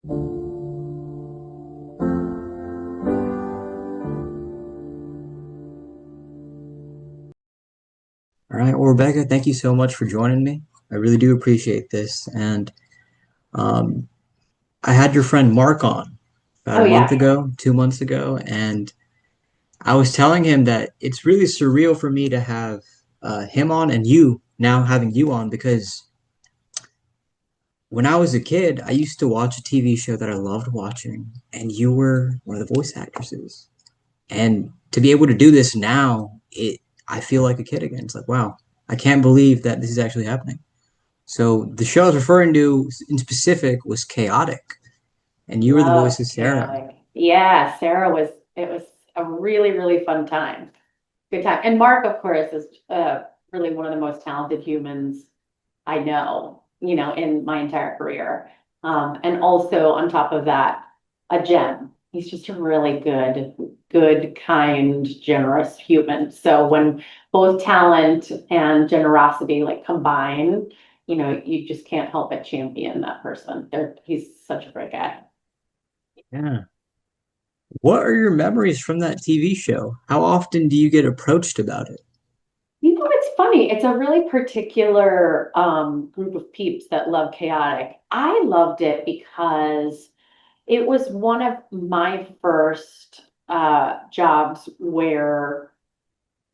All right. Well, Rebecca, thank you so much for joining me. I really do appreciate this. And um, I had your friend Mark on about Oh a month yeah. ago, 2 months ago, and I was telling him that it's really surreal for me to have him on and you now having you on because when I was a kid, I used to watch a TV show that I loved watching, and you were one of the voice actresses. And to be able to do this now, I feel like a kid again. It's like, wow, I can't believe that this is actually happening. So the show I was referring to in specific was Chaotic, and you were the voice Loved of Sarah. chaotic. Yeah, Sarah was, it was a really, really fun time. Good time. And Mark, of course, is really one of the most talented humans I know, in my entire career. And also on top of that, a gem. He's just a really good, kind, generous human. So when both talent and generosity like combine, you just can't help but champion that person. He's such a great guy. Yeah. What are your memories from that TV show? How often do you get approached about it? It's funny. It's a really particular group of peeps that love chaotic. I loved it because it was one of my first jobs where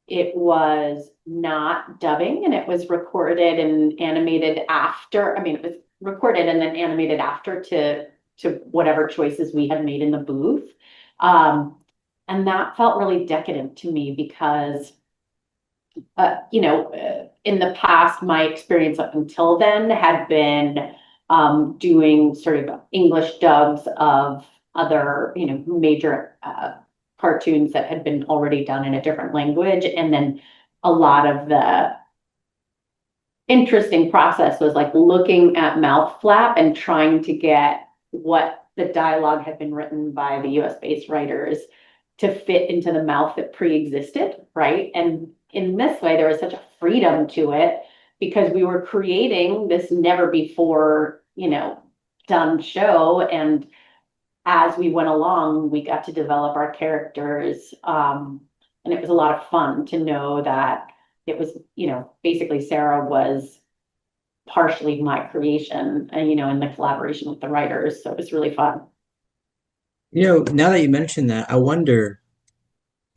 it was not dubbing and it was recorded and animated after. I mean, it was recorded and then animated after to whatever choices we had made in the booth. Um, and that felt really decadent to me because in the past, my experience up until then had been doing sort of English dubs of other, major cartoons that had been already done in a different language. And then a lot of the interesting process was like looking at mouth flap and trying to get what the dialogue had been written by the US based writers to fit into the mouth that pre-existed, right? And in this way, there was such a freedom to it because we were creating this never before, done show. And as we went along, we got to develop our characters. And it was a lot of fun to know that it was, basically Sarah was partially my creation and, in the collaboration with the writers. So it was really fun. Now that you mention that, I wonder,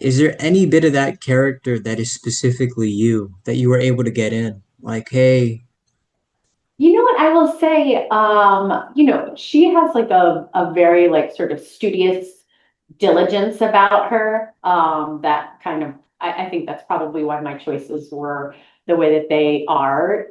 is there any bit of that character that is specifically you that you were able to get in? Like, hey, You know what I will say? She has like a very like sort of studious diligence about her. That kind of I think that's probably why my choices were the way that they are.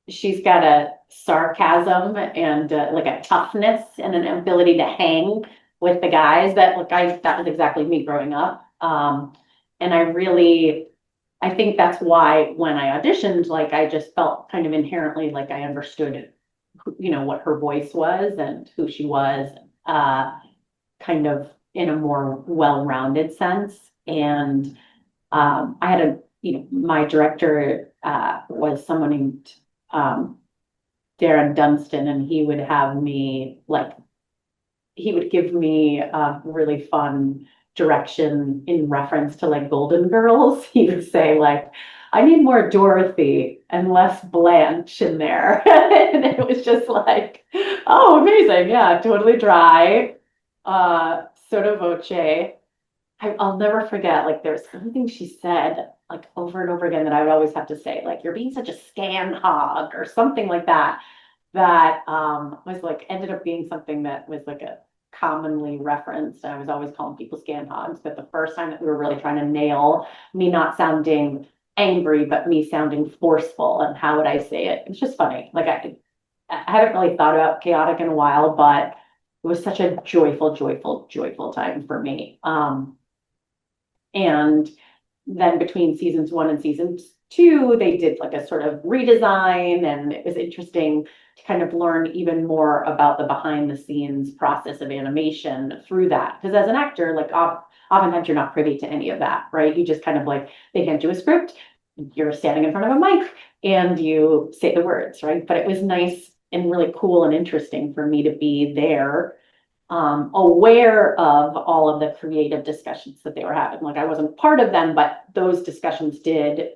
She's got a sarcasm and like a toughness and an ability to hang with the guys that look that was exactly me growing up. And I think that's why when I auditioned, like I just felt kind of inherently like I understood, what her voice was and who she was, kind of in a more well-rounded sense. And I had my director was someone named um, Darren Dunstan, and he would have me like he would give me a really fun direction in reference to like Golden Girls. He would say like, I need more Dorothy and less Blanche in there. And it was just like, oh, amazing. Yeah, totally dry. Sotto voce. I'll never forget, like, there's something she said, like, over and over again that I would always have to say, like, you're being such a scan hog or something like that, that was like, ended up being something that was like a commonly referenced. I was always calling people scan hogs, but the first time that we were really trying to nail me not sounding angry, but me sounding forceful, and how would I say it? It's just funny. Like, I haven't really thought about chaotic in a while, but it was such a joyful, joyful, joyful time for me. And then between seasons one and seasons two, they did like a sort of redesign, and it was interesting to kind of learn even more about the behind the scenes process of animation through that. Because as an actor, like oftentimes you're not privy to any of that, right? You just kind of like, they hand you a script, you're standing in front of a mic and you say the words, right? But it was nice and really cool and interesting for me to be there, aware of all of the creative discussions that they were having. Like I wasn't part of them, but those discussions did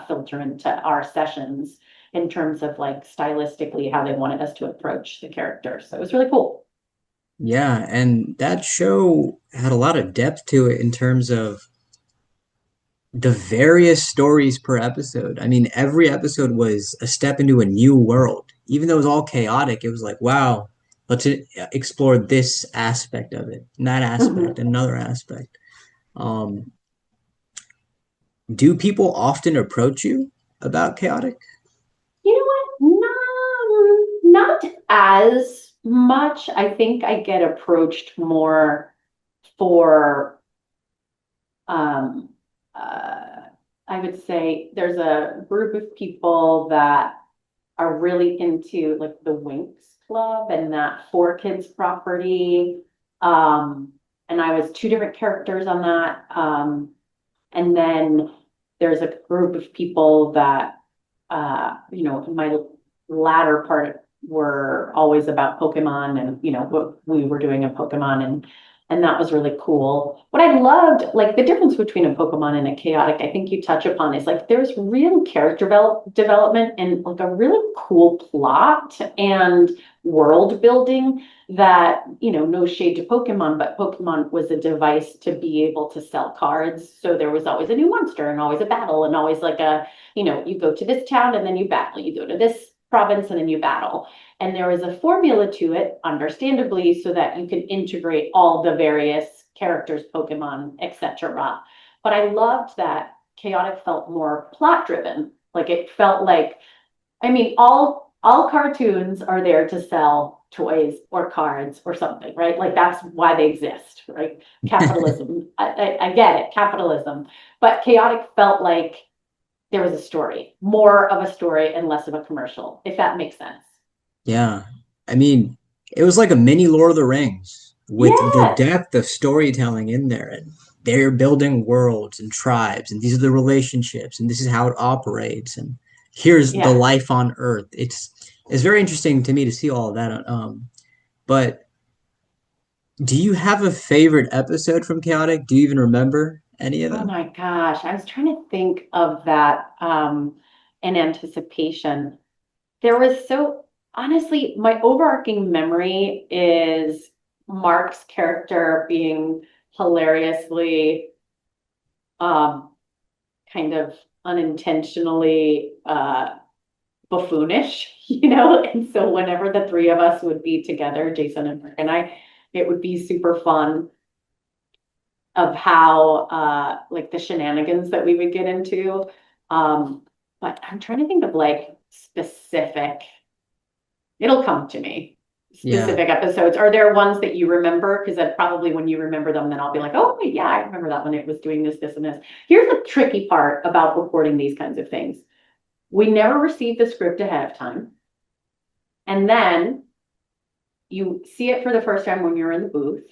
filter into our sessions in terms of like stylistically how they wanted us to approach the characters. So it was really cool. Yeah, and that show had a lot of depth to it in terms of the various stories per episode. I mean, every episode was a step into a new world. Even though it was all chaotic, it was like, wow, let's explore this aspect of it, and that aspect, Mhm. another aspect. Um, do people often approach you about chaotic? You know what? Not as much. I think I get approached more for um I would say there's a group of people that are really into like the Winx Club and that Four Kids property. Um, and I was two different characters on that. And then there's a group of people that, in my latter part were always about Pokemon and, what we were doing in Pokemon and that was really cool. What I loved, like the difference between a Pokemon and a chaotic, I think you touch upon is like there's real character development and like a really cool plot and world building that, no shade to Pokemon, but Pokemon was a device to be able to sell cards. So there was always a new monster and always a battle and always like you go to this town and then you battle. You go to this province and then you battle. And there is a formula to it, understandably, so that you can integrate all the various characters, Pokemon, etc. But I loved that Chaotic felt more plot driven. Like it felt like, I mean, all cartoons are there to sell toys or cards or something, right? Like that's why they exist, right? Capitalism. I get it, capitalism. But Chaotic felt like there was a story, more of a story and less of a commercial, if that makes sense. Yeah. I mean, it was like a mini Lord of the Rings with the Yes. depth of storytelling in there. And they're building worlds and tribes, and these are the relationships, and this is how it operates. And here's the Yeah. life on Earth. It's very interesting to me to see all of that. But do you have a favorite episode from Chaotic? Do you even remember any of Oh them? my gosh. I was trying to think of that in anticipation. There was so honestly, my overarching memory is Mark's character being hilariously um kind of unintentionally buffoonish, and so whenever the three of us would be together, Jason and Mark and I, it would be super fun of how like the shenanigans that we would get into. Um, but I'm trying to think of like specific, it'll come to me. Yeah. Specific episodes. Are there ones that you remember? Because that probably when you remember them, then I'll be like, oh yeah, I remember that when it was doing this, this, and this. Here's the tricky part about recording these kinds of things. We never receive the script ahead of time. And then you see it for the first time when you're in the booth,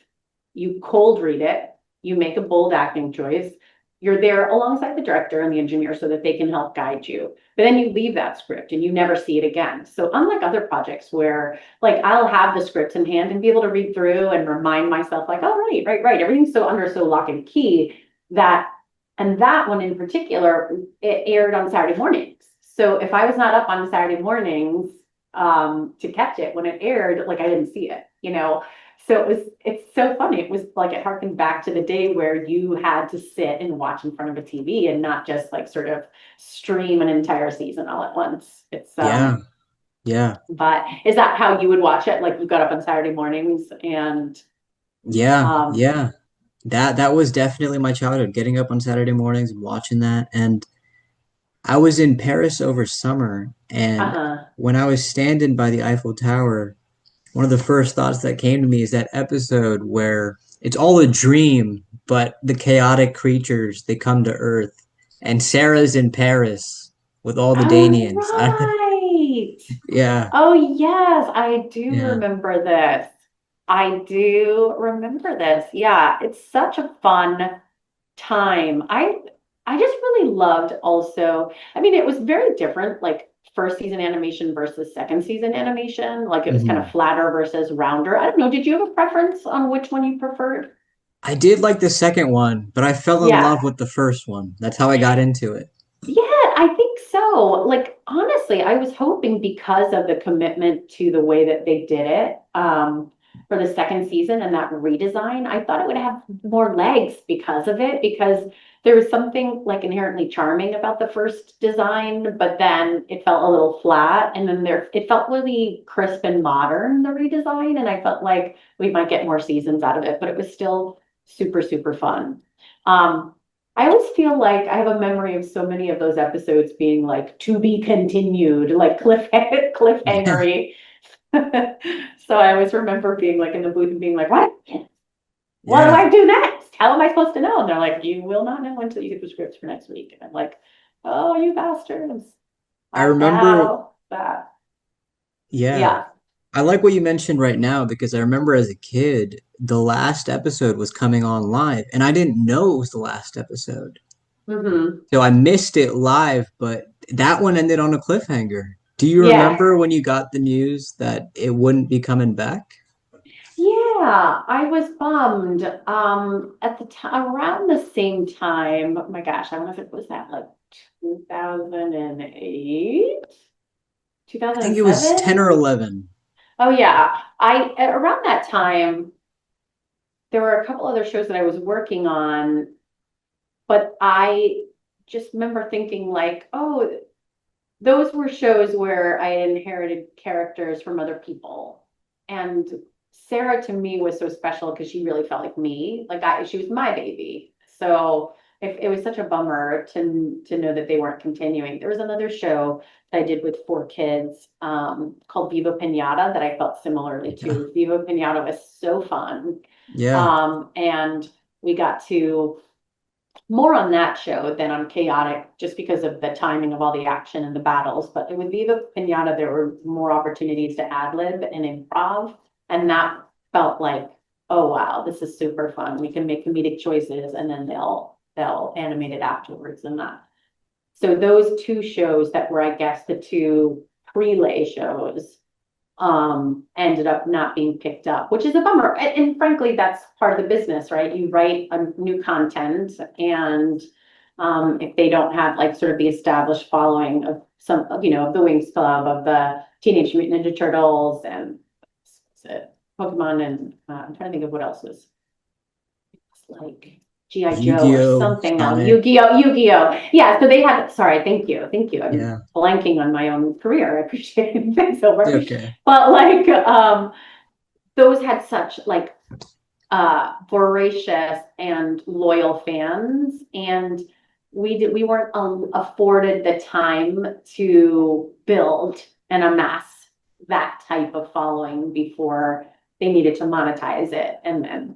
you cold read it, you make a bold acting choice. You're there alongside the director and the engineer so that they can help guide you. But then you leave that script and you never see it again. So unlike other projects where like I'll have the script in hand and be able to read through and remind myself like, oh, right. Everything's so under so lock and key that, and that one in particular, it aired on Saturday mornings. So if I was not up on Saturday mornings, to catch it when it aired, like I didn't see it. So it's so funny. It was like it harkened back to the day where you had to sit and watch in front of a TV and not just like sort of stream an entire season all at once. It's Yeah. Yeah. but is that how you would watch it? Like you got up on Saturday mornings and Yeah. um Yeah. That was definitely my childhood, getting up on Saturday mornings and watching that. And I was in Paris over summer, and uh-huh. when I was standing by the Eiffel Tower, one of the first thoughts that came to me is that episode where it's all a dream, but the chaotic creatures they come to Earth, and Sarah's in Paris with all the Oh Danians. right. Yeah, Oh yes, I do yeah, remember this. I do remember this. Yeah, it's such a fun time. I just really loved also. I mean, it was very different, like first season animation versus second season animation. Like it was kind of Hmm. flatter versus rounder. I don't know. Did you have a preference on which one you preferred? I did like the second one, but I fell in love Yeah. with the first one. That's how I got into it. Yeah, I think so. Like honestly, I was hoping because of the commitment to the way that they did it, for the second season and that redesign, I thought it would have more legs because of it, because there was something like inherently charming about the first design, but then it felt a little flat, and then there it felt really crisp and modern, the redesign, and I felt like we might get more seasons out of it, but it was still super, super fun. Um, I always feel like I have a memory of so many of those episodes being like to be continued, like Yeah. cliffhangery. So I always remember being like in the booth and being like, what do Yeah. I do next? How am I supposed to know? And they're like, you will not know until you get the scripts for next week. And I'm like, oh, you bastards. I I remember, know that. yeah. Yeah. I like what you mentioned right now because I remember as a kid, the last episode was coming on live and I didn't know it was the last episode. Hmm. So I missed it live, but that one ended on a cliffhanger. Do you Yeah. remember when you got the news that it wouldn't be coming back? Yeah, I was bummed. At the time, around the same time, oh my gosh, I don't know if it was that like 2008, I think it was 10 or 2007. 11. Oh yeah, I around that time there were a couple other shows that I was working on, but I just remember thinking like, oh, those were shows where I inherited characters from other people. And Sarah to me was so special because she really felt like me. She was my baby. So it was such a bummer to know that they weren't continuing. There was another show that I did with four kids, called Viva Pinata, that I felt similarly Yeah. to. Viva Pinata was so fun. Yeah. And we got to more on that show than on Chaotic, just because of the timing of all the action and the battles. But with Viva Pinata, there were more opportunities to ad lib and improv, and that felt like, oh wow, this is super fun. We can make comedic choices, and then they'll animate it afterwards, and that. So those two shows that were, I guess, the two prelay shows, ended up not being picked up, which is a bummer. And frankly, that's part of the business, right? You write a new content, and if they don't have like sort of the established following of some, of the Wings Club, of the Teenage Mutant Ninja Turtles, and what's it, Pokemon, and I'm trying to think of what else was like GI Joe or Yu-Gi-Oh, something else. Sonic. Yu-Gi-Oh. Yeah, so they had, sorry, thank you. I'm Yeah. blanking on my own career. I appreciate it. Thanks, Silver. Okay. But like, those had such like voracious and loyal fans, and we weren't afforded the time to build and amass that type of following before they needed to monetize it, and then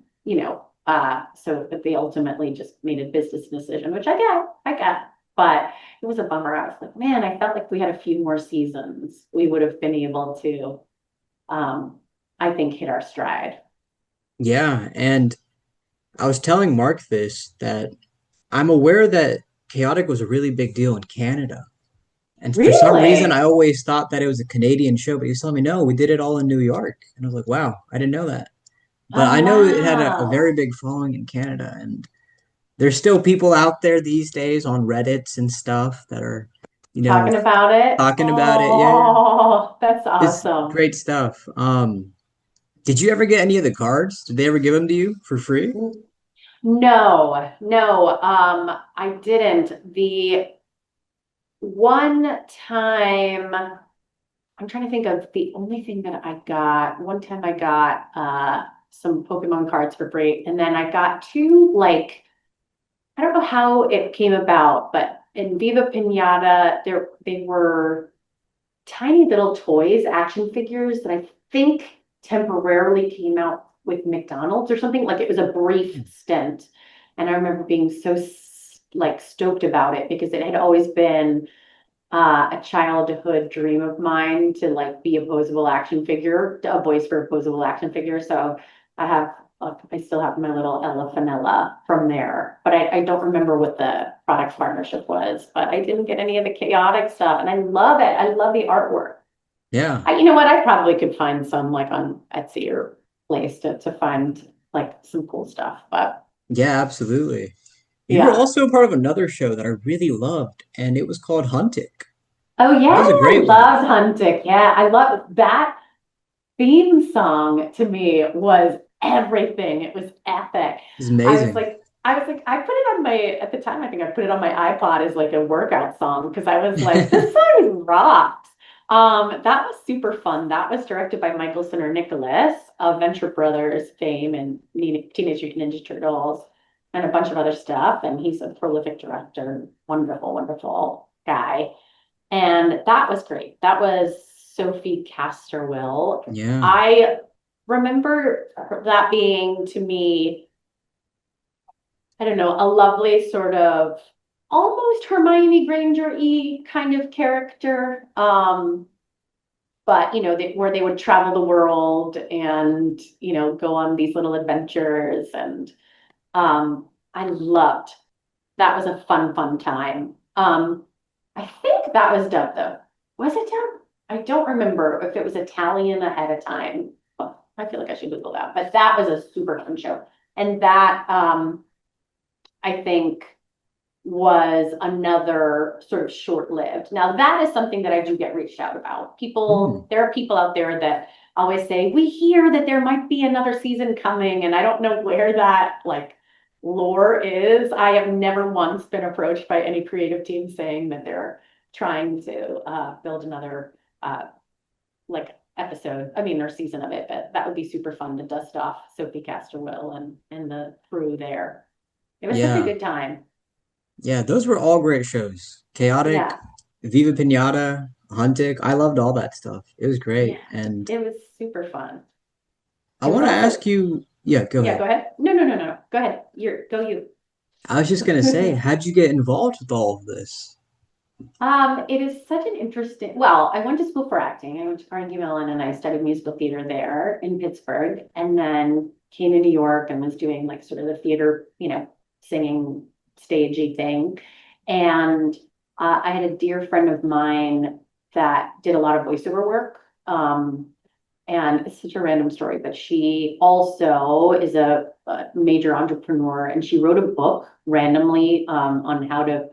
so but they ultimately just made a business decision, which I get, but it was a bummer. I was like, man, I felt like we had a few more seasons, we would have been able to, um I think, hit our stride. Yeah. And I was telling Mark this that I'm aware that Chaotic was a really big deal in Canada. And for some reason, I Really? always thought that it was a Canadian show, but he was telling me, no, we did it all in New York. And I was like, wow, I didn't know that. But Oh, I know it had a very wow. big following in Canada. And there's still people out there these days on Reddits and stuff that are, you know, Talking about it. talking about it. Yeah, yeah. Oh, that's It's awesome. great stuff. Did you ever get any of the cards? Did they ever give them to you for free? No, no, I didn't. The one time, I'm trying to think of the only thing that I got. One time I got some Pokemon cards for free, and then I got two, like, I don't know how it came about, but in Viva Pinata, they were tiny little toys, action figures that I think temporarily came out with McDonald's or something. Like it was a brief stint. And I remember being so like stoked about it because it had always been a childhood dream of mine to like be a posable action figure, a voice for a posable action figure. So I have I still have my little Ella Fanella from there, but I don't remember what the product partnership was, but I didn't get any of the chaotic stuff, and I love it. I love the artwork. Yeah. You know what? I probably could find some like on Etsy or place to find like some cool stuff, but Yeah, absolutely. You were yeah. also part of another show that I really loved, and it was called Huntic. Oh yeah, That was a I great one. loved Hunting. Yeah, I love that theme song to me was everything. It was epic. It was amazing. I put it on at the time, I think I put it on my iPod as like a workout song because I was like, this song rocks. That was super fun. That was directed by Michael Center Nicholas of Venture Brothers fame and Teenage Mutant Ninja Turtles and a bunch of other stuff. And he's a prolific director, wonderful, wonderful guy. And that was great. That was Sophie Casterwill. Yeah. I remember that being to me, I don't know, a lovely sort of almost Hermione Granger-y kind of character. But where they would travel the world and go on these little adventures, and I loved that. Was a fun time. I think that was dubbed though. Was it dubbed? I don't remember if it was Italian ahead of time. Well, I feel like I should Google that, but that was a super fun show. And that I think was another sort of short-lived. Now that is something that I do get reached out about. Hmm. There are people out there that always say, we hear that there might be another season coming, and I don't know where that like lore is. I have never once been approached by any creative team saying that they're trying to build another like episode, I mean, or season of it, but that would be super fun to dust off Sophie Casterwill and the crew there. It was such a Yeah. good time. Yeah, those were all great shows. Chaotic, Yeah. Viva Pinata, Huntic. I loved all that stuff. It was Yeah, great. And it was super fun. I It was want to also, ask you, yeah, go yeah, ahead. go ahead. No. Go ahead. Go you. I was just gonna say, how'd you get involved with all of this? It is such an interesting, well, I went to school for acting. I went to Carnegie Mellon and I studied musical theater there in Pittsburgh, and then came to New York and was doing like sort of the theater, singing stagey thing. And I had a dear friend of mine that did a lot of voiceover work. And it's such a random story, but she also is a major entrepreneur, and she wrote a book randomly on how to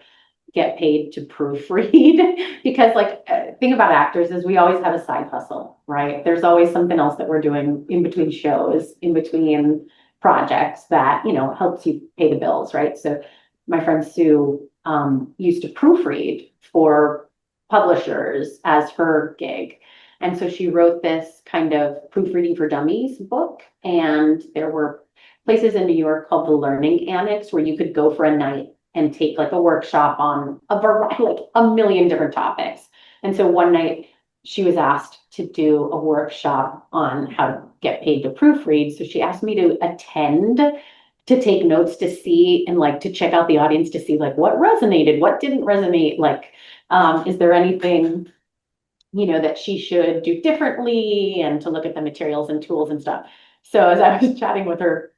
get paid to proofread. Because like thing about actors is we always have a side hustle, right? There's always something else that we're doing in between shows, in between projects that helps you pay the bills, right? So my friend Sue used to proofread for publishers as her gig. And so she wrote this kind of proofreading for dummies book. And there were places in New York called the Learning Annex where you could go for a night and take like a workshop on a variety, like a million different topics. And so one night she was asked to do a workshop on how to get paid to proofread. So she asked me to attend to take notes to see and like to check out the audience to see like what resonated, what didn't resonate, like is there anything that she should do differently, and to look at the materials and tools and stuff. So as I was chatting with her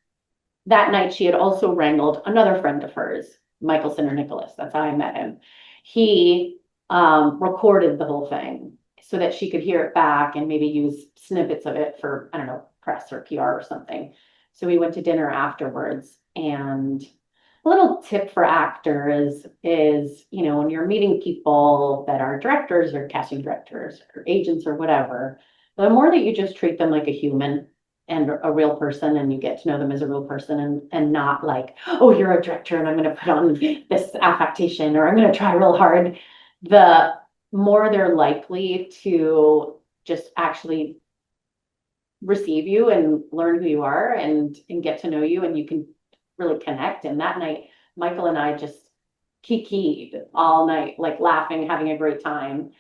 that night, she had also wrangled another friend of hers, Michael Sinner Nicholas. That's how I met him. He recorded the whole thing so that she could hear it back and maybe use snippets of it for, I don't know, press or PR or something. So we went to dinner afterwards, and a little tip for actors is, when you're meeting people that are directors or casting directors or agents or whatever, the more that you just treat them like a human and a real person, and you get to know them as a real person, and not like, oh, you're a director and I'm going to put on this affectation or I'm going to try real hard, the more they're likely to just actually receive you and learn who you are, and get to know you, and you can really connect. And that night, Michael and I just kikied all night, like laughing, having a great time.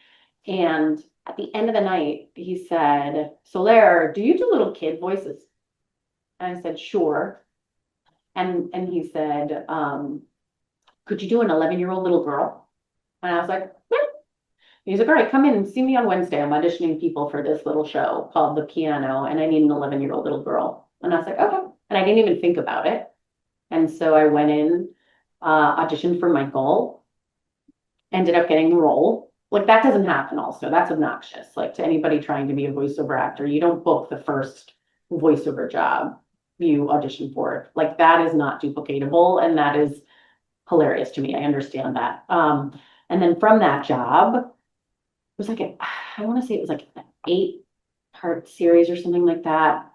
And at the end of the night, he said, Soler, do you do little kid voices? And I said, sure. And he said, could you do an 11-year-old little girl? And I was like, yeah. He's like, all right, come in and see me on Wednesday. I'm auditioning people for this little show called The Piano, and I need an 11-year-old little girl. And I was like, okay. And I didn't even think about it. And so I went in, auditioned for Michael, ended up getting the role. Like that doesn't happen also. That's obnoxious. Like to anybody trying to be a voiceover actor, you don't book the first voiceover job you audition for it. Like that is not duplicatable and that is hilarious to me. I understand that. And then from that job, it was like I want to say it was like an 8-part series or something like that.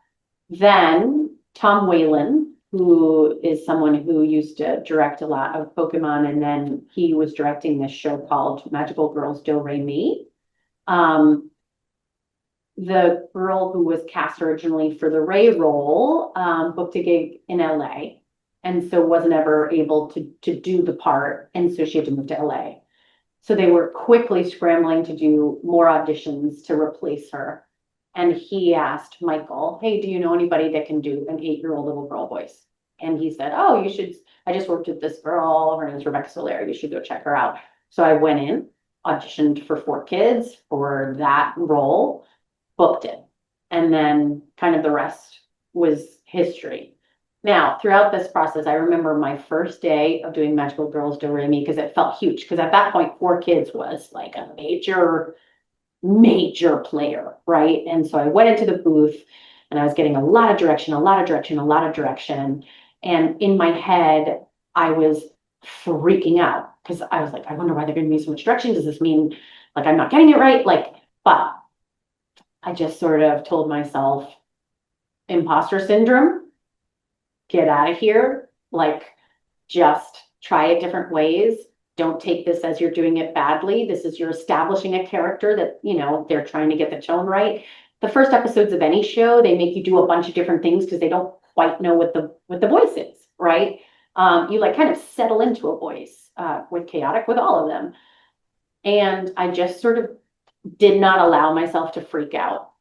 Then Tom Whalen, who is someone who used to direct a lot of Pokemon, and then he was directing this show called Magical Girls Do Re Mi. Um, the girl who was cast originally for the Ray role booked a gig in LA and so wasn't ever able to do the part. And so she had to move to LA. So they were quickly scrambling to do more auditions to replace her. And he asked Michael, hey, do you know anybody that can do an 8-year-old little girl voice? And he said, oh, you should. I just worked with this girl. Her name is Rebecca Solera. You should go check her out. So I went in, auditioned for 4 Kids for that role, booked it. And then kind of the rest was history. Now, throughout this process, I remember my first day of doing Magical Girls Do Re Mi because it felt huge. Because at that point, 4 Kids was like a major, major player, right? And so I went into the booth and I was getting a lot of direction, a lot of direction, a lot of direction. And in my head, I was freaking out because I was like, I wonder why they're giving me so much direction. Does this mean like I'm not getting it right? Like, but I just sort of told myself, imposter syndrome, get out of here. Like, just try it different ways. Don't take this as you're doing it badly. This is you're establishing a character that, they're trying to get the tone right. The first episodes of any show, they make you do a bunch of different things because they don't quite know what the voice is, right? You like kind of settle into a voice with chaotic with all of them. And I just sort of did not allow myself to freak out.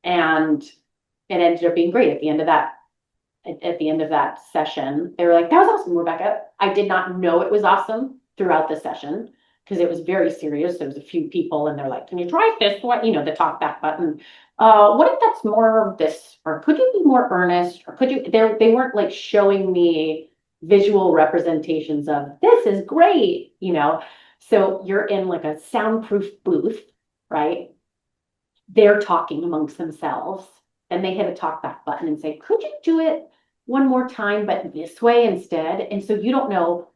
And it ended up being great at the end of that session. They were like, that was awesome, Rebecca. I did not know it was awesome throughout the session because it was very serious. There was a few people and they're like, can you try this one? The talk back button. What if that's more of this? Or could you be more earnest? Or could you, they weren't like showing me visual representations of this is great. So you're in like a soundproof booth, right? They're talking amongst themselves. Then they hit a talk back button and say, could you do it one more time, but this way instead? And so you don't know,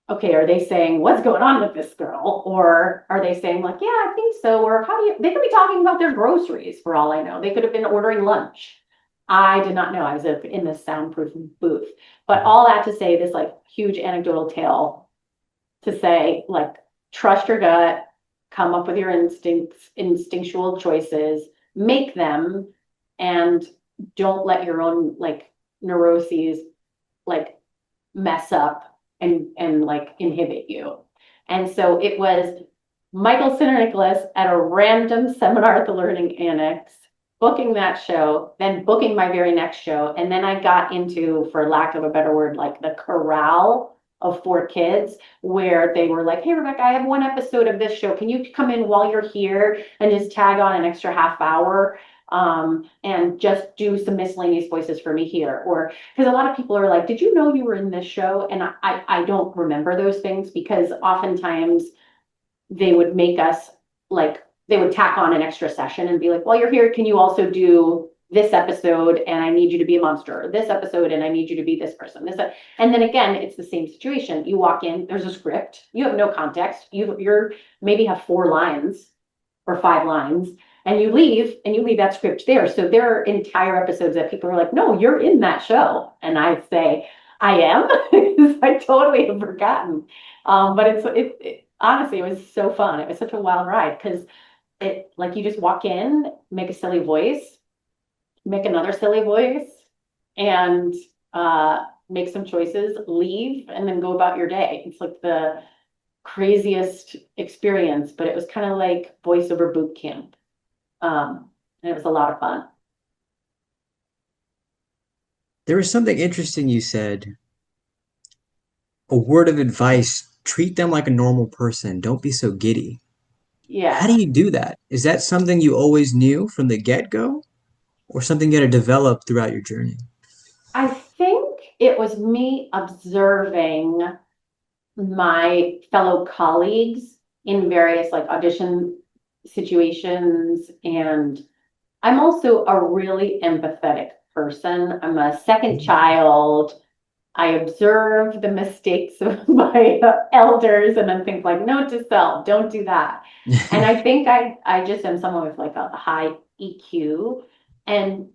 okay, are they saying, what's going on with this girl? Or are they saying like, yeah, I think so. Or they could be talking about their groceries for all I know. They could have been ordering lunch. I did not know I was in this soundproof booth. But all that to say, this like huge anecdotal tale to say, like, trust your gut, come up with your instinctual choices, make them, and don't let your own like neuroses like mess up and like inhibit you. And so it was Michael Sinner Nicholas at a random seminar at the Learning Annex, booking that show, then booking my very next show. And then I got into, for lack of a better word, like the corral of 4 Kids, where they were like, hey, Rebecca, I have one episode of this show. Can you come in while you're here and just tag on an extra half hour? And just do some miscellaneous voices for me here. Or because a lot of people are like, did you know you were in this show? And I don't remember those things because oftentimes they would make us like, they would tack on an extra session and be like, well, you're here. Can you also do this episode? And I need you to be a monster. Or this episode, and I need you to be this person. And then again, it's the same situation. You walk in, there's a script. You have no context. You're maybe have 4 lines or 5 lines, and you leave that script there. So there are entire episodes that people are like, no, you're in that show. And I say, I am. I totally have forgotten. But honestly, it was so fun. It was such a wild ride because it like you just walk in, make a silly voice, make another silly voice, and make some choices, leave, and then go about your day. It's like the craziest experience, but it was kind of like voiceover boot camp. And it was a lot of fun. There was something interesting you said. A word of advice, treat them like a normal person. Don't be so giddy. How do Yeah. you do that? Is that something you always knew from the get-go or something you had to develop throughout your journey? I think it was me observing my fellow colleagues in various like audition situations. And I'm also a really empathetic person. I'm a second child. I observe the mistakes of my elders and then think like, note to self, don't do that. And I think I just am someone with like a high EQ. And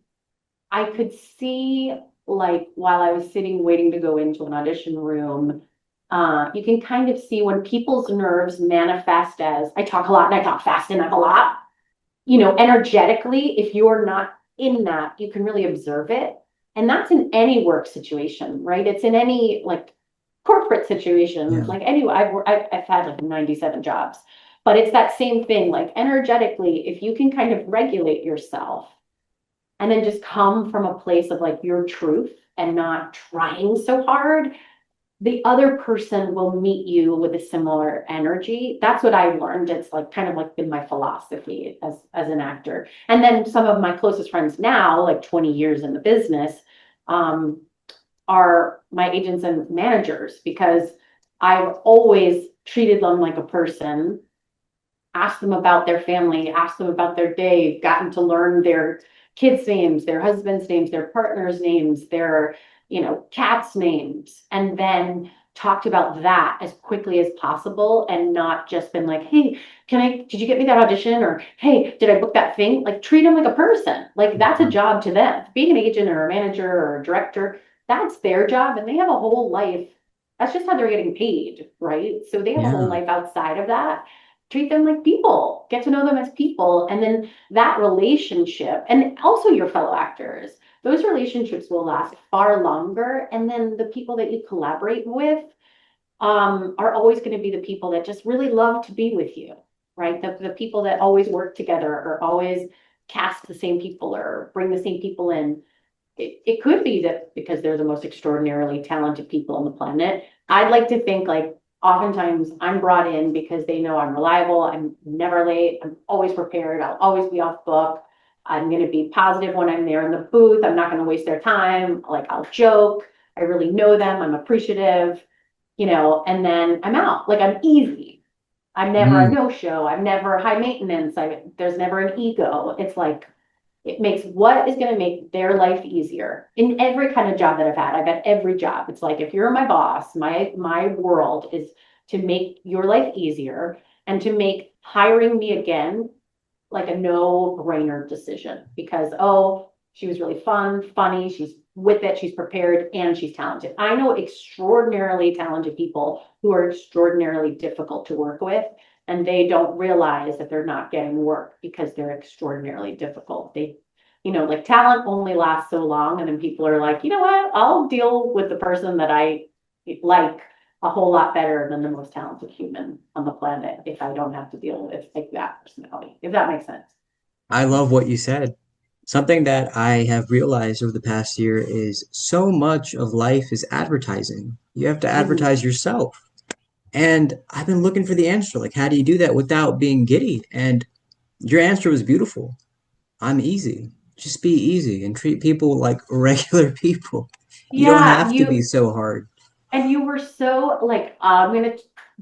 I could see, like, while I was sitting waiting to go into an audition room, you can kind of see when people's nerves manifest as I talk a lot and I talk fast and I have a lot, energetically, if you're not in that, you can really observe it. And that's in any work situation, right? It's in any like corporate situation, Yeah. like anyway, I've had like 97 jobs, but it's that same thing, like energetically, if you can kind of regulate yourself and then just come from a place of like your truth and not trying so hard, the other person will meet you with a similar energy. That's what I've learned. It's like kind of like been my philosophy as an actor. And then some of my closest friends now, like 20 years in the business, um, are my agents and managers because I've always treated them like a person, asked them about their family, asked them about their day, gotten to learn their kids' names, their husbands' names, their partners' names, their, cats' names, and then talked about that as quickly as possible and not just been like, hey, did you get me that audition? Or, hey, did I book that thing? Like, treat them like a person. Like, that's a Yeah. job to them. Being an agent or a manager or a director, that's their job. And they have a whole life. That's just how they're getting paid, right? So they have a whole Yeah. life outside of that. Treat them like people, get to know them as people. And then that relationship, and also your fellow actors, those relationships will last far longer. And then the people that you collaborate with are always going to be the people that just really love to be with you, right? The people that always work together or always cast the same people or bring the same people in. It could be that because they're the most extraordinarily talented people on the planet. I'd like to think like oftentimes I'm brought in because they know I'm reliable, I'm never late, I'm always prepared, I'll always be off book. I'm going to be positive when I'm there in the booth. I'm not going to waste their time. Like I'll joke. I really know them. I'm appreciative, and then I'm out. Like I'm easy. I'm never a Mm. no show. I'm never high maintenance. There's never an ego. It's like it makes what is going to make their life easier in every kind of job that I've had. I've had every job. It's like if you're my boss, my world is to make your life easier and to make hiring me again like a no-brainer decision because she was really funny, she's with it, she's prepared, and she's talented. I know extraordinarily talented people who are extraordinarily difficult to work with, and they don't realize that they're not getting work because they're extraordinarily difficult. Like talent only lasts so long, and then people are like, you know what? I'll deal with the person that I like a whole lot better than the most talented human on the planet if I don't have to deal with like that personality, if that makes sense. I love what you said. Something that I have realized over the past year is so much of life is advertising. You have to advertise Mhm. yourself. And I've been looking for the answer. Like, how do you do that without being giddy? And your answer was beautiful. I'm easy. Just be easy and treat people like regular people. You don't Yeah, have to be so hard. you were so like, I'm gonna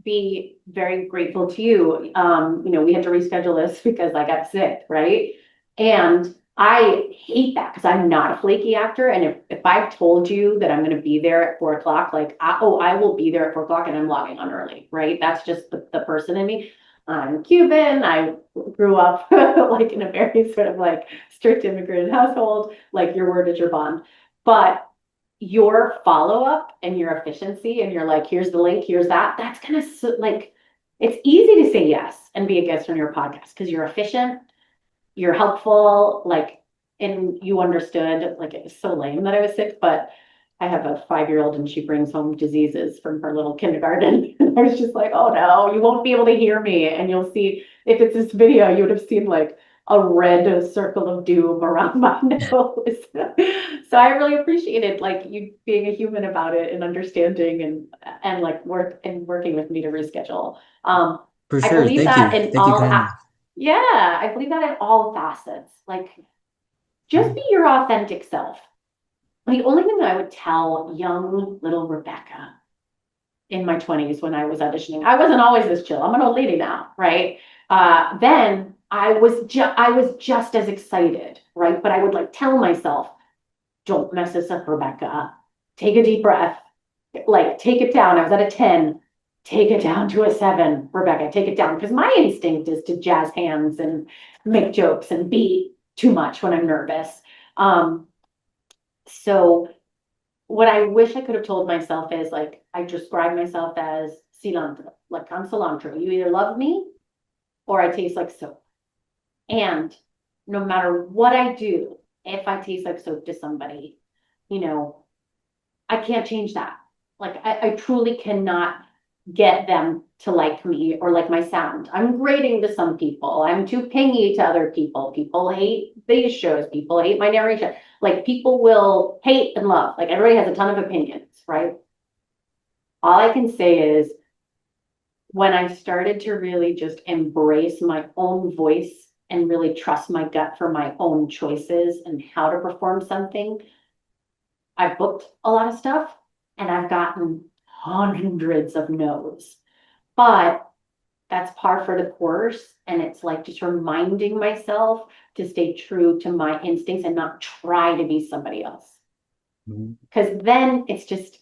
be very grateful to you. We had to reschedule this because I got sick, right? And I hate that because I'm not a flaky actor. And if I've told you that I'm gonna be there at 4 o'clock, like, I will be there at 4 o'clock and I'm logging on early, right? That's just the person in me. I'm Cuban. I grew up like in a very sort of like strict immigrant household. Like your word is your bond. But your follow-up and your efficiency and you're like, here's the link, here's that's gonna like it's easy to say yes and be a guest on your podcast because you're efficient, you're helpful, like, and you understood. Like it was so lame that I was sick, but I have a 5-year-old and she brings home diseases from her little kindergarten. And I was just like, oh no, you won't be able to hear me. And you'll see if it's this video, you would have seen like a red circle of doom around my nose. So I really appreciated like you being a human about it and understanding and like working with me to reschedule. For I sure. believe Thank that you. in Thank you all kindly. yeah, I believe that in all facets. Like just Yeah. be your authentic self. The only thing that I would tell young little Rebecca in my 20s when I was auditioning, I wasn't always this chill. I'm an old lady now, right? Then I was just as excited, right? But I would like tell myself, don't mess this up, Rebecca. Take a deep breath. Like take it down. I was at a 10. Take it down to a 7, Rebecca. Take it down. Because my instinct is to jazz hands and make jokes and be too much when I'm nervous. Um, so what I wish I could have told myself is like I describe myself as cilantro, like I'm cilantro. You either love me or I taste like soap. And no matter what I do, if I taste like soap to somebody, you know, I can't change that. Like I truly cannot get them to like me or like my sound. I'm grating to some people. I'm too pingy to other people. People hate these shows. People hate my narration. Like people will hate and love. Like everybody has a ton of opinions, right? All I can say is when I started to really just embrace my own voice and really trust my gut for my own choices and how to perform something, I've booked a lot of stuff and I've gotten hundreds of no's. But that's par for the course. And it's like just reminding myself to stay true to my instincts and not try to be somebody else. Mhm. Because then it's just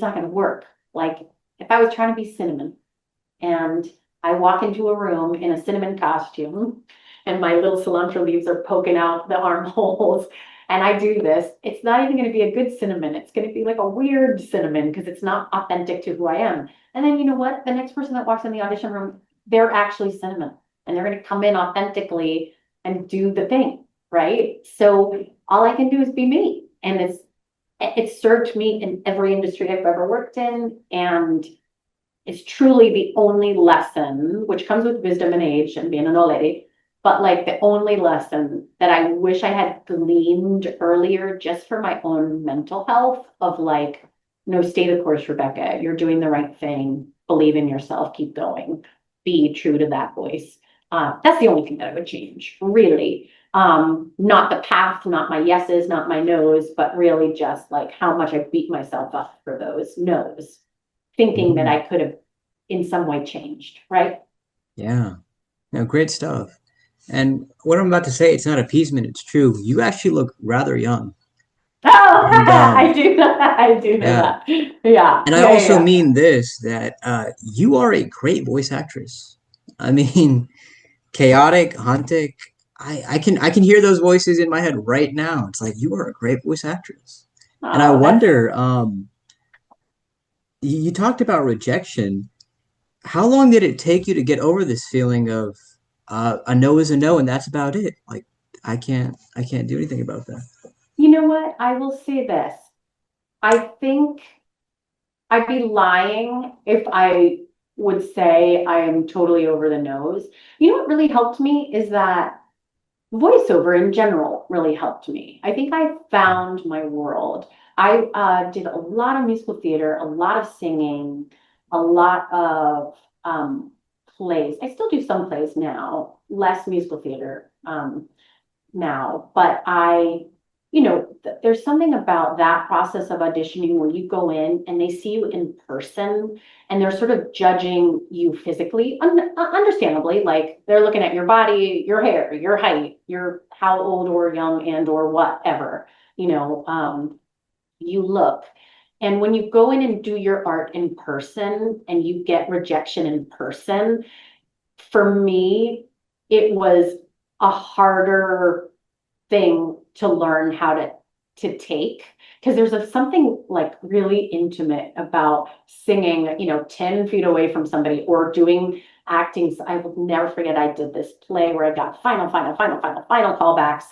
not going to work. Like if I was trying to be Cinnamon and I walk into a room in a cinnamon costume and my little cilantro leaves are poking out the armholes and I do this, it's not even going to be a good cinnamon. It's going to be like a weird cinnamon because it's not authentic to who I am. And then you know what? The next person that walks in the audition room, they're actually cinnamon and they're going to come in authentically and do the thing, right? So all I can do is be me. And it's served me in every industry I've ever worked in. And is truly the only lesson, which comes with wisdom and age and being an old lady, but like the only lesson that I wish I had gleaned earlier just for my own mental health of like, no, stay the course, Rebecca. You're doing the right thing. Believe in yourself. Keep going. Be true to that voice. That's the only thing that I would change, really. Not the path, not my yeses, not my nos, but really just like how much I beat myself up for those nos thinking that Mhm. I could have in some way changed, right? Yeah. No, great stuff. And what I'm about to say, it's not appeasement, it's true. You actually look rather young. Oh, And I do I do know yeah. that. Yeah, And I yeah, yeah, also yeah. mean this that you are a great voice actress. I mean, chaotic, hauntic. I can hear those voices in my head right now. It's like you are a great voice actress. And I Oh, that's wonder, you talked about rejection. How long did it take you to get over this feeling of a no is a no and that's about it? Like I can't do anything about that. you know what? I will say this. I think I'd be lying if I would say I am totally over the nose. You know what really helped me is that voiceover in general really helped me. I think I found my world. I did a lot of musical theater, a lot of singing, a lot of plays. I still do some plays now, less musical theater now, but there's something about that process of auditioning where you go in and they see you in person and they're sort of judging you physically, understandably, like they're looking at your body, your hair, your height, your how old or young and or whatever, you look. And when you go in and do your art in person and you get rejection in person, for me, it was a harder thing to learn how to take because there's something like really intimate about singing 10 feet away from somebody or doing acting. I will never forget I did this play where I got final callbacks,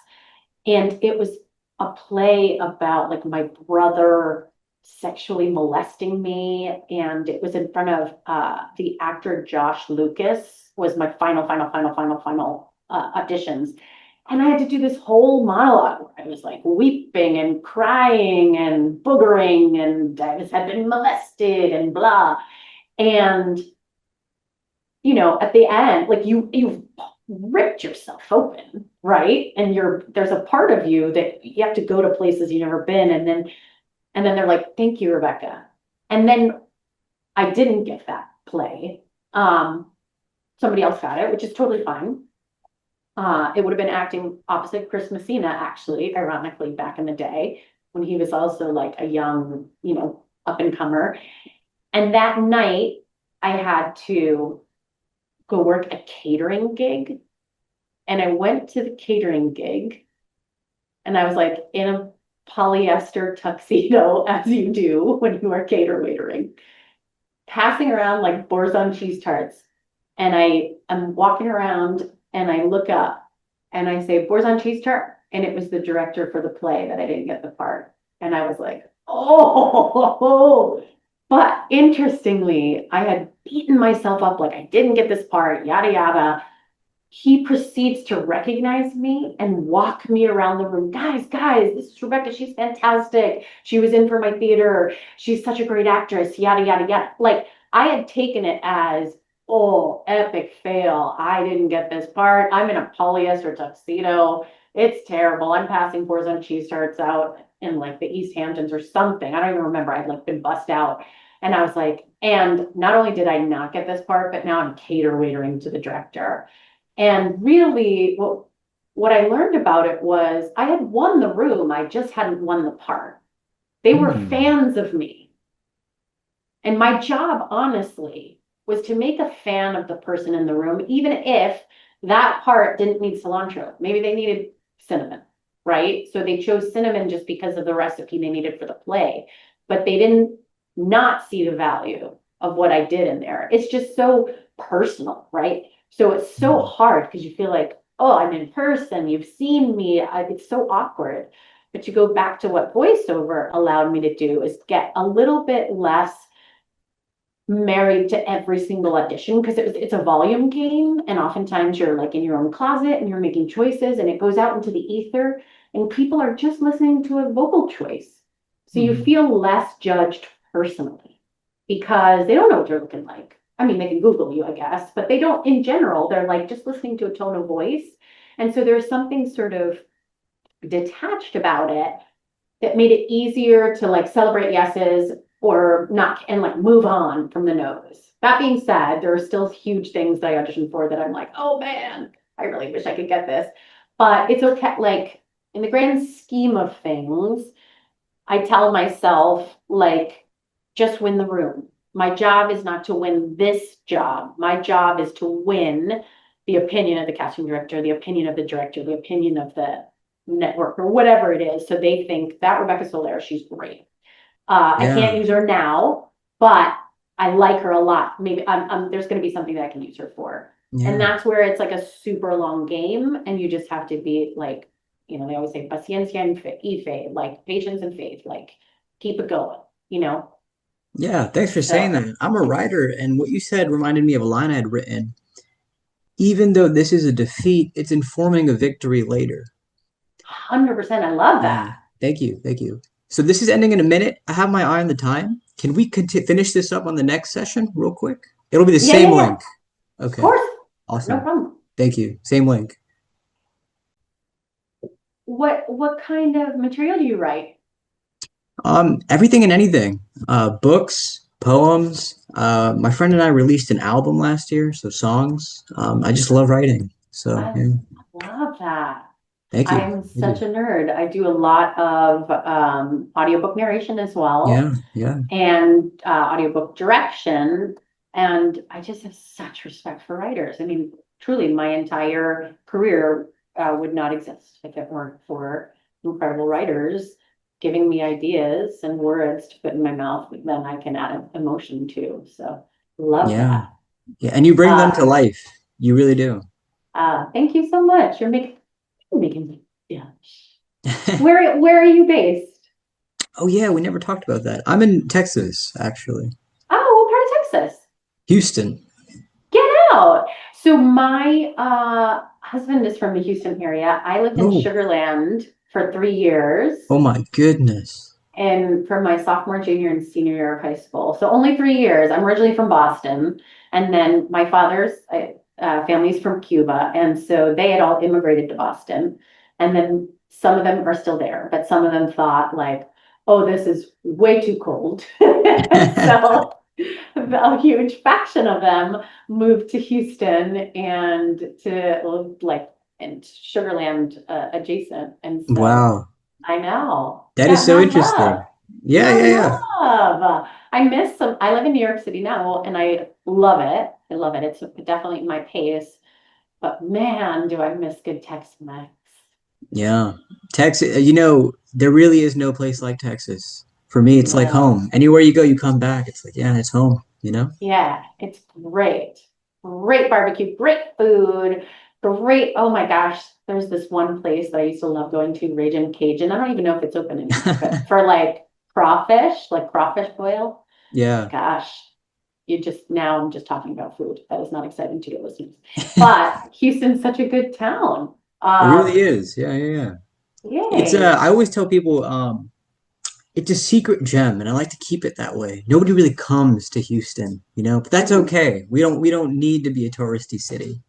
and it was a play about like my brother sexually molesting me, and it was in front of the actor Josh Lucas was my final auditions. And I had to do this whole monologue where I was like weeping and crying and boogering and had been molested and blah. And at the end, like you ripped yourself open, right? And there's a part of you that you have to go to places you've never been, and then they're like, thank you, Rebecca. And then I didn't get that play. Um, Somebody else got it, which is totally fine. It would have been acting opposite Chris Messina, actually, ironically, back in the day when he was also like a young, up and comer. And that night, I had to go work a catering gig. And I went to the catering gig and I was like in a polyester tuxedo, as you do when you are cater waitering, passing around like boursin cheese tarts. And am walking around and I look up and I say, boursin cheese tart. And it was the director for the play that I didn't get the part. And I was like, oh, but interestingly, I had beaten myself up like I didn't get this part, yada, yada. He proceeds to recognize me and walk me around the room. Guys, this is Rebecca. She's fantastic. She was in for my theater. She's such a great actress, yada, yada, yada. Like I had taken it as, oh, epic fail. I didn't get this part. I'm in a polyester tuxedo. It's terrible. I'm passing fours on cheese tarts out in like the East Hamptons or something. I don't even remember. I'd like been bussed out. And I was like, and not only did I not get this part, but now I'm cater waitering to the director. And really, what I learned about it was I had won the room, I just hadn't won the part. They were Hmm. fans of me. And my job, honestly, was to make a fan of the person in the room, even if that part didn't need cilantro. Maybe they needed cinnamon, right? So they chose cinnamon just because of the recipe they needed for the play. But they didn't not see the value of what I did in there. It's just so personal, right? So it's so Hmm. hard because you feel like, oh, I'm in person, you've seen me. It's so awkward. But to go back to what voiceover allowed me to do is get a little bit less married to every single audition because it's a volume game, and oftentimes you're like in your own closet and you're making choices and it goes out into the ether and people are just listening to a vocal choice, so you Hmm. feel less judged personally because they don't know what you're looking like. I mean, they can Google you, I guess, but they don't. In general, they're like just listening to a tone of voice, and so there's something sort of detached about it that made it easier to like celebrate yeses or not and like move on from the no's. That being said, there are still huge things that I auditioned for that I'm like, oh man, I really wish I could get this. But it's okay. Like in the grand scheme of things, I tell myself, like, just win the room. My job is not to win this job. My job is to win the opinion of the casting director, the opinion of the director, the opinion of the network, or whatever it is. So they think that Rebecca Soler, she's great. I can't Yeah. use her now, but I like her a lot. Maybe there's going to be something that I can use her for. And Yeah. that's where it's like a super long game, and you just have to be like, they always say paciencia y fe, like patience and faith, like keep it going. Yeah. Thanks for saying So that. I'm a writer, and what you said reminded me of a line I had written. Even though this is a defeat, it's informing a victory later. 100%, I love Yeah. that. Thank you. Thank you. So this is ending in a minute. I have my eye on the time. Can we finish this up on the next session real quick? It'll be the Yeah, same yeah, yeah. link. Of Okay. course, no Awesome. problem. Thank you. Same link. What kind of material do you write? Everything and anything. Books, poems. My friend and I released an album last year, so songs. I just love writing. So I yeah. love that. Thank you. I'm Thank such you. a nerd. I do a lot of audiobook narration as well, Yeah, yeah, and audiobook direction. And I just have such respect for writers. I mean, truly, my entire career would not exist if it weren't for incredible writers giving me ideas and words to put in my mouth that then I can add emotion to. So, love yeah, that. yeah. And you bring them Uh, to life. You really do. Thank you so much. You're making me, yeah. Where are you based? Oh yeah, we never talked about that. I'm in Texas, actually. Oh, what part of Texas? Houston. Get out. So my husband is from the Houston area. I lived in Oh, Sugar Land for 3 years, oh my goodness. and from my sophomore, junior, and senior year of high school. So only 3 years. I'm originally from Boston. And then my father's families from Cuba. And so they had all immigrated to Boston. And then some of them are still there, but some of them thought like, oh, this is way too cold. So a huge faction of them moved to Houston and to like and Sugarland adjacent. And so Wow. I know, That is yeah, so mad love, interesting. Yeah, mad yeah, yeah. love. I miss some. I live in New York City now, and I love it. I love it. It's definitely my pace. But man, do I miss good Tex-Mex. Yeah. Texas, there really is no place like Texas. For me, it's like No. home. Anywhere you go, you come back. It's like, yeah, it's home? Yeah, it's great. Great barbecue, great food, great. Oh my gosh, there's this one place that I used to love going to, Ragin' Cajun. I don't even know if it's open anymore, but for like crawfish boil, Yeah. gosh, now I'm just talking about food. That is not exciting to your listeners. But Houston's such a good town. It really is. Yeah, yeah, yeah. It's Yay. I always tell people it's a secret gem and I like to keep it that way. Nobody really comes to Houston, but that's Mhm. okay. We don't need to be a touristy city.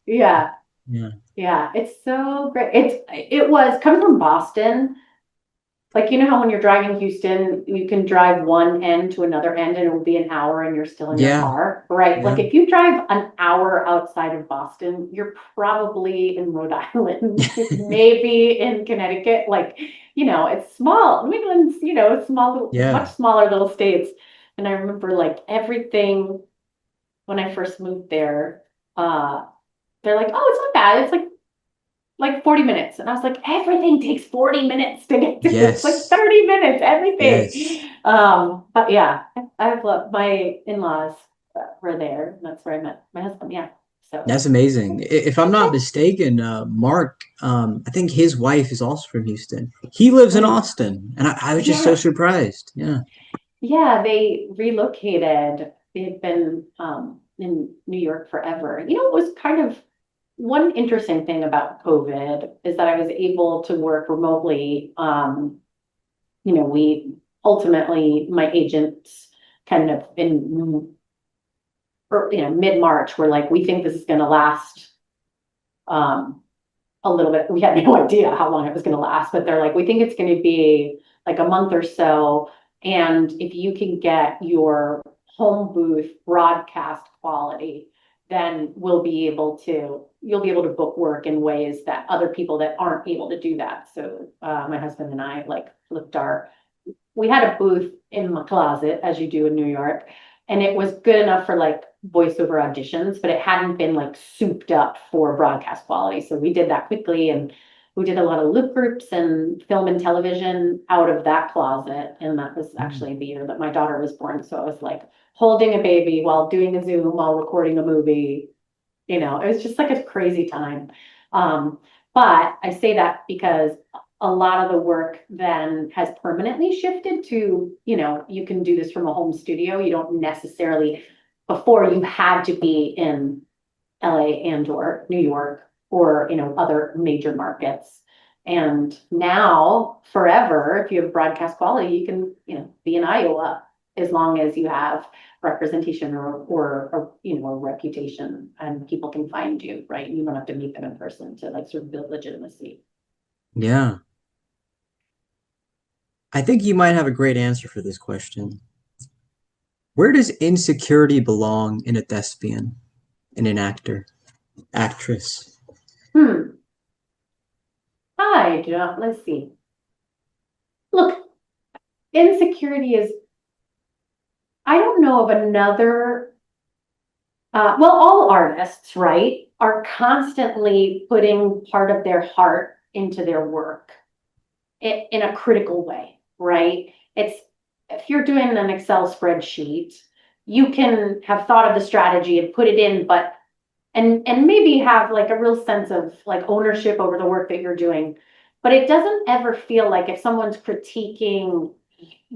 Yeah, Yeah. yeah, it's so great. It was coming from Boston. Like, you know how when you're driving Houston, you can drive one end to another end and it will be an hour and you're still in your Yeah. car, right? Like Yeah. if you drive an hour outside of Boston, you're probably in Rhode Island, maybe in Connecticut. Like, it's small. New England's, small, much Yeah. smaller little states. And I remember like everything when I first moved there, uh, they're like, oh, it's not bad. It's like 40 minutes. And I was like, everything takes 40 minutes to get to this, like Yes. 30 minutes, everything. Yes. But yeah, I've loved my in-laws were there. And that's where I met my husband. Yeah. So That's amazing. If I'm not mistaken, Mark, I think his wife is also from Houston. He lives in mm, Austin, and I was just so yeah, surprised. Yeah. yeah, they relocated. They've been in New York forever. It was kind of one interesting thing about COVID is that I was able to work remotely. We ultimately, my agents kind of in mid-March were like, we think this is going to last um, a little bit. We had no idea how long it was going to last, but they're like, we think it's going to be like a month or so. And if you can get your home booth broadcast quality, then you'll be able to book work in ways that other people that aren't able to do that. So my husband and I like flipped we had a booth in my closet, as you do in New York, and it was good enough for like voiceover auditions, but it hadn't been like souped up for broadcast quality. So we did that quickly, and we did a lot of loop groups and film and television out of that closet. And that was Mm. actually the year that my daughter was born. So I was like holding a baby while doing a Zoom while recording a movie. It was just like a crazy time. Um, but I say that because a lot of the work then has permanently shifted to, you can do this from a home studio. You don't necessarily, before you had to be in LA and or New York or, other major markets. And now forever, if you have broadcast quality, you can, be in Iowa as long as you have representation or a reputation and people can find you, right? You don't have to meet them in person to like sort of build legitimacy. Yeah. I think you might have a great answer for this question. Where does insecurity belong in a thespian, in an actor, actress? Hmm. I do not, let's see. Look, insecurity is, I don't know of another, well, all artists, right, are constantly putting part of their heart into their work in a critical way, right? It's if you're doing an Excel spreadsheet, you can have thought of the strategy and put it in, but and maybe have like a real sense of like ownership over the work that you're doing. But it doesn't ever feel like if someone's critiquing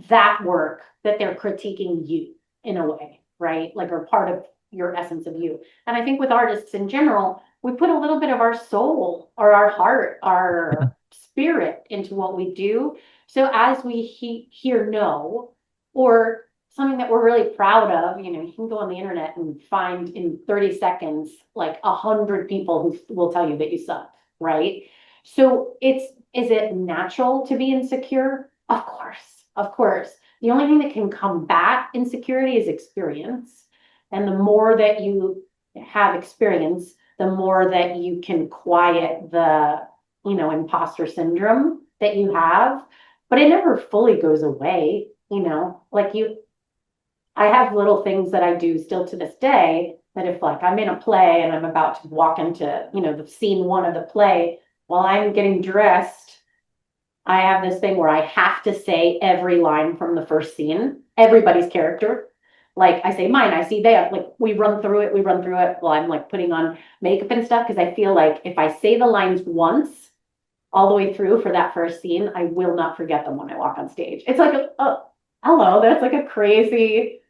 that work, that they're critiquing you in a way, right? Like, or part of your essence of you. And I think with artists in general, we put a little bit of our soul or our heart, our spirit into what we do. So as we hear no, or something that we're really proud of, you can go on the internet and find in 30 seconds, like 100 people who will tell you that you suck, right? So is it natural to be insecure? Of course, of course. The only thing that can combat insecurity is experience. And the more that you have experience, the more that you can quiet the, imposter syndrome that you have. But it never fully goes away, like I have little things that I do still to this day that if like I'm in a play and I'm about to walk into, the scene one of the play, while I'm getting dressed, I have this thing where I have to say every line from the first scene, everybody's character. Like I say mine, I see they have like we run through it while I'm like putting on makeup and stuff because I feel like if I say the lines once all the way through for that first scene, I will not forget them when I walk on stage. It's like hello, that's like a crazy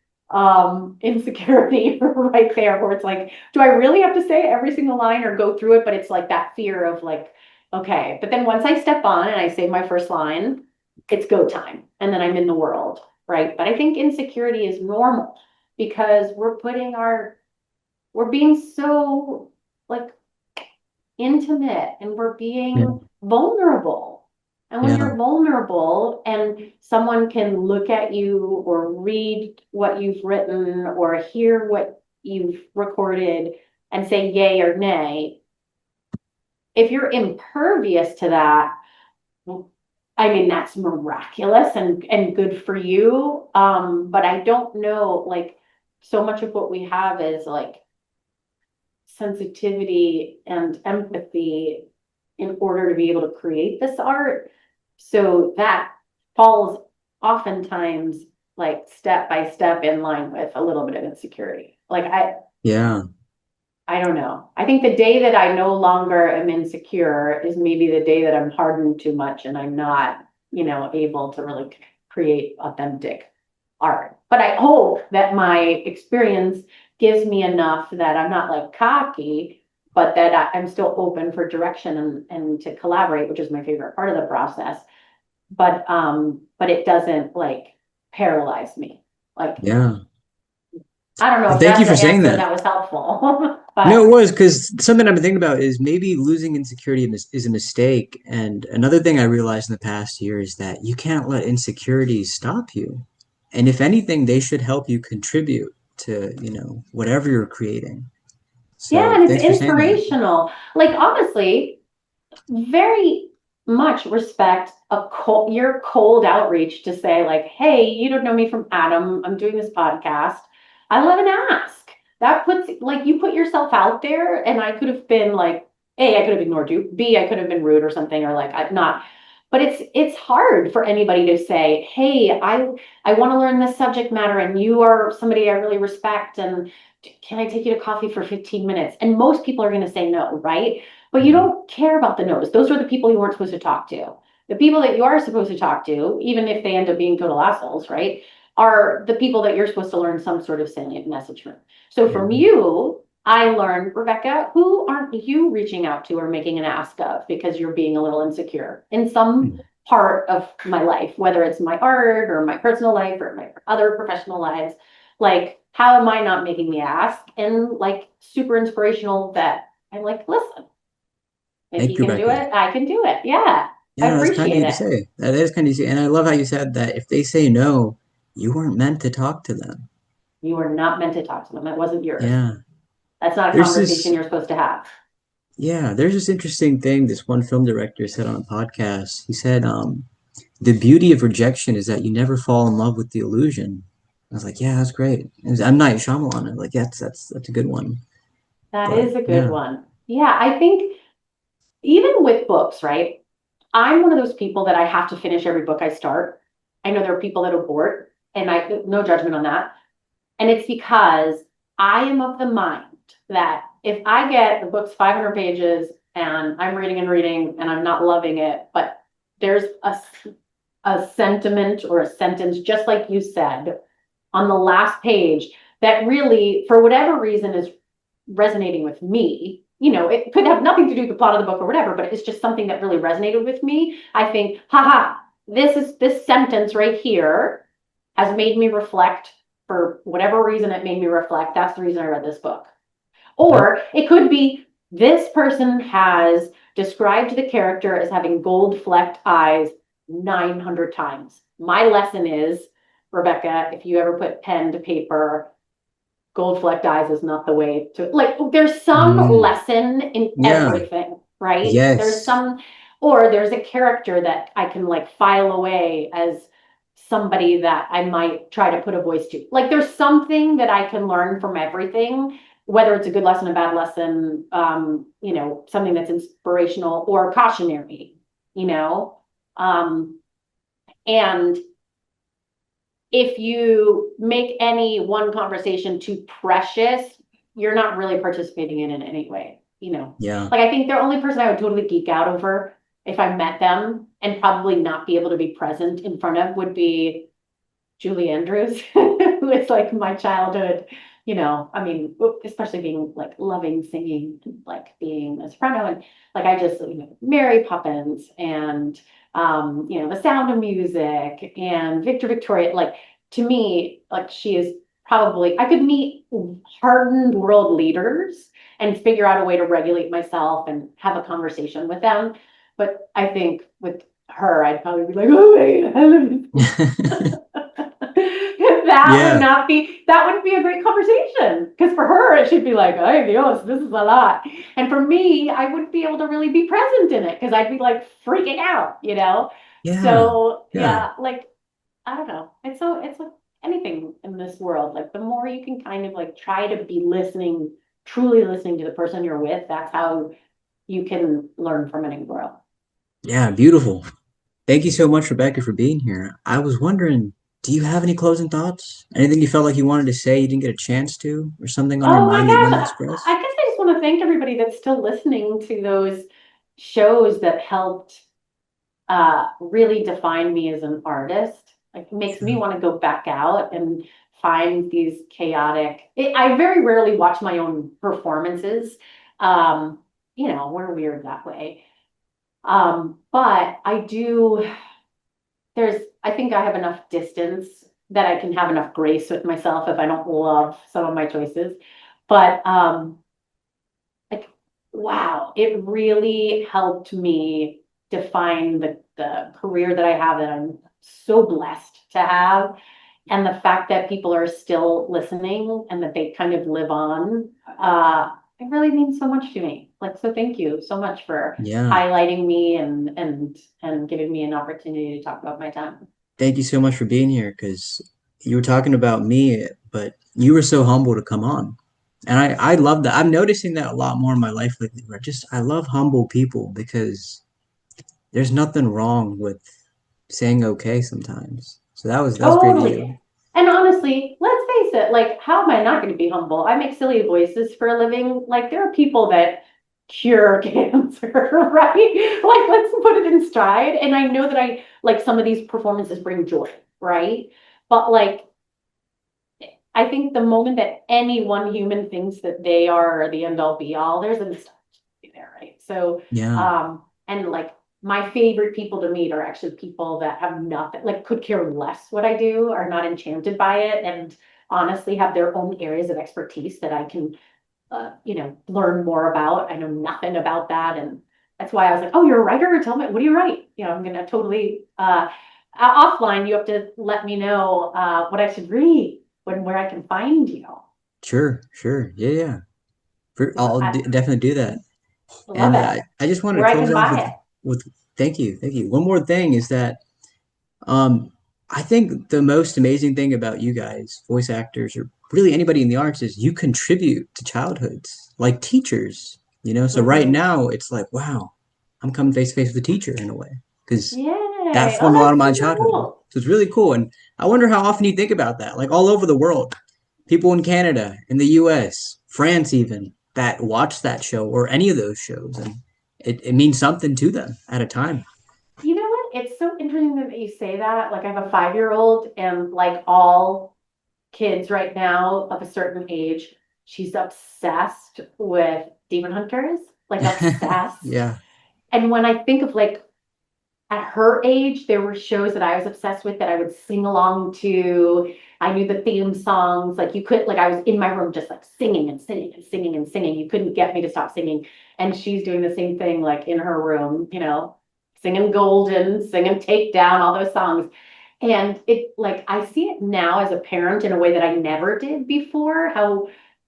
insecurity right there where it's like, do I really have to say every single line or go through it? But it's like that fear of like, okay. But then once I step on and I say my first line, it's go time. And then I'm in the world, right? But I think insecurity is normal because we're being so like intimate and we're Yeah. being vulnerable. And when Yeah. you're vulnerable and someone can look at you or read what you've written or hear what you've recorded and say yay or nay, if you're impervious to that, I mean, that's miraculous and good for you. But I don't know, like, so much of what we have is like sensitivity and empathy in order to be able to create this art. So that falls oftentimes like step by step in line with a little bit of insecurity. Like Yeah. I don't know. I think the day that I no longer am insecure is maybe the day that I'm hardened too much and I'm not, able to really create authentic art. But I hope that my experience gives me enough that I'm not like cocky, but that I'm still open for direction and to collaborate, which is my favorite part of the process. But it doesn't like paralyze me. Like Yeah. I don't know And if thank you that's the for saying answer that. that was helpful, No, but it was because something I've been thinking about is maybe losing insecurity is a mistake. And another thing I realized in the past year is that you can't let insecurities stop you. And if anything, they should help you contribute to, whatever you're creating. yeah, So and it's thanks for saying that. inspirational. Like honestly, very much respect your cold outreach to say like, hey, you don't know me from Adam. I'm doing this podcast. I love an ask. That puts like you put yourself out there, and I could have been like, A, I could have ignored you. B, I could have been rude or something, or like I'm not. But it's hard for anybody to say, hey, I want to learn this subject matter, and you are somebody I really respect, and can I take you to coffee for 15 minutes? And most people are going to say no, right? But you Yeah. don't care about the no's. Those are the people you weren't supposed to talk to. The people that you are supposed to talk to, even if they end up being total assholes, right, are the people that you're supposed to learn some sort of salient message from. So Yeah. from you, I learned, Rebecca, who aren't you reaching out to or making an ask of because you're being a little insecure in some Hmm. part of my life, whether it's my art or my personal life or my other professional lives. Like, how am I not making the ask? And like super inspirational that I'm like, listen, if Thank he you, can do Rebecca. it, I can do it. Yeah, I Yeah, that's kind of appreciate you to it. say. That is kind of you to say. And I love how you said that if they say no, you weren't meant to talk to them. You were not meant to talk to them. It wasn't yours. Yeah. That's not a There's conversation this you're supposed to have. there's this interesting thing this one film director said on a podcast. He said, the beauty of rejection is that you never fall in love with the illusion. I was like, yeah, that's great. It was M. Night Shyamalan. I'm like, that's a good one. That But is a good yeah. one. Yeah, I think even with books, right? I'm one of those people that I have to finish every book I start. I know there are people that are bored, and I no judgment on that. And it's because I am of the mind that if I get the book's 500 pages and I'm reading and reading and I'm not loving it, but there's a sentiment or a sentence, just like you said, on the last page that really, for whatever reason, is resonating with me. It could have nothing to do with the plot of the book or whatever, but it's just something that really resonated with me. I think, haha, this sentence right here has made me reflect for whatever reason it made me reflect. That's the reason I read this book. Yep. Or it could be this person has described the character as having gold flecked eyes 900 times. My lesson is, Rebecca, if you ever put pen to paper, gold flecked eyes is not the way to, like, there's some Mm, lesson in yeah. everything, right? There's Yes. some, or there's a character that I can like file away as somebody that I might try to put a voice to. Like there's something that I can learn from everything, whether it's a good lesson, a bad lesson, something that's inspirational or cautionary, you know? Um, and if you make any one conversation too precious, you're not really participating in it anyway, you know. Yeah. Like I think the only person I would totally geek out over if I met them and probably not be able to be present in front of would be Julie Andrews, who is like my childhood, I mean, especially being like loving singing, like being a soprano and like I just, Mary Poppins and The Sound of Music and Victor Victoria, like to me, like she is probably, I could meet hardened world leaders and figure out a way to regulate myself and have a conversation with them. But I think with her, I'd probably be like, oh my God, I love you. Yeah. That wouldn't be a great conversation. Because for her, it should be like, ay Dios, this is a lot. And for me, I wouldn't be able to really be present in it because I'd be like freaking out, you know? Yeah. So Yeah. yeah, like, I don't know. It's like anything in this world. Like the more you can kind of like try to be listening, truly listening to the person you're with, that's how you can learn from it and grow. Yeah. Beautiful. Thank you so much, Rebecca, for being here. I was wondering, do you have any closing thoughts? Anything you felt like you wanted to say you didn't get a chance to, or something on your Oh my mind that you want to gosh. express? I guess I just want to thank everybody that's still listening to those shows that helped really define me as an artist. Like it makes me Sure. want to go back out and find these I very rarely watch my own performances. Um, we're weird that way. But I think I have enough distance that I can have enough grace with myself if I don't love some of my choices. But like, wow, it really helped me define the career that I have that I'm so blessed to have. And the fact that people are still listening and that they kind of live on, it really means so much to me. Like, so thank you so much for Yeah. highlighting me and giving me an opportunity to talk about my time. Thank you so much for being here because you were talking about me, but you were so humble to come on. And I love that. I'm noticing that a lot more in my life lately where I love humble people because there's nothing wrong with saying okay sometimes. So that was great to hear. Totally. And honestly, let's face it, like, how am I not going to be humble? I make silly voices for a living. Like, there are people that cure cancer, right? Like, let's put it in stride. And I know that like, some of these performances bring joy, right? But, like, I think the moment that any one human thinks that they are the end all be all, there's a mistake there, right? So, Yeah. and like my favorite people to meet are actually people that have nothing, like could care less what I do, are not enchanted by it, and honestly have their own areas of expertise that I can, learn more about. I know nothing about that, and that's why I was like, "Oh, you're a writer? Tell me, what do you write?" I'm gonna totally offline. You have to let me know what I should read where I can find you. Sure. Sure. Yeah. Yeah. Because I Definitely do that. love And it. I just want to Where I close can off buy it. with thank you, thank you. One more thing is that um, I think the most amazing thing about you guys, voice actors, or really anybody in the arts, is you contribute to childhoods, like teachers. So right Hmm. now it's like, wow, I'm coming face to face with a teacher in a way because that Yay. Oh, formed a lot of that's my super childhood. cool. So it's really cool, and I wonder how often you think about that, like all over the world, people in Canada, in the U.S., France, even that watch that show or any of those shows, and it means something to them at a time. You know what? It's so interesting that you say that. Like I have a 5-year-old and like all kids right now of a certain age, she's obsessed with demon hunters, like obsessed. Yeah, And when I think of like at her age, there were shows that I was obsessed with that I would sing along to. I knew the theme songs. Like you could, like I was in my room just like singing and singing and singing and singing. You couldn't get me to stop singing. And she's doing the same thing, like in her room, singing Golden, singing Takedown, all those songs. And it like I see it now as a parent in a way that I never did before,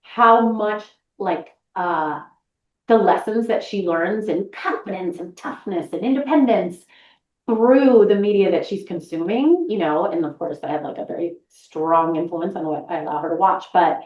how much like the lessons that she learns in confidence and toughness and independence through the media that she's consuming, and of course I have like a very strong influence on what I allow her to watch. But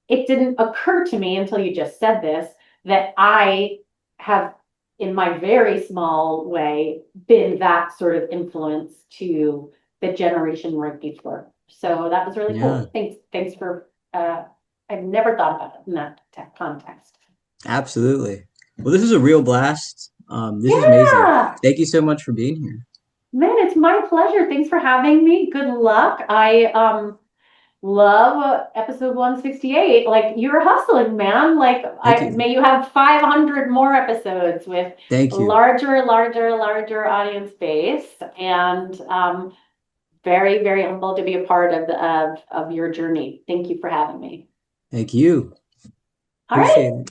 it didn't occur to me until you just said this that I have, in my very small way, been that sort of influence to the generation right before. So that was really Yeah, cool. Thanks for I've never thought about it in that context. absolutely. Well, this is a real blast. This is amazing. Yeah. Thank you so much for being here. Man, it's my pleasure. Thanks for having me. Good luck. I love episode 168. Like you're hustling, man. Like Thank I you. may you have 500 more episodes with Thank you. larger audience base, and very, very humbled to be a part of your journey. Thank you for having me. Thank you. All right. Appreciate it.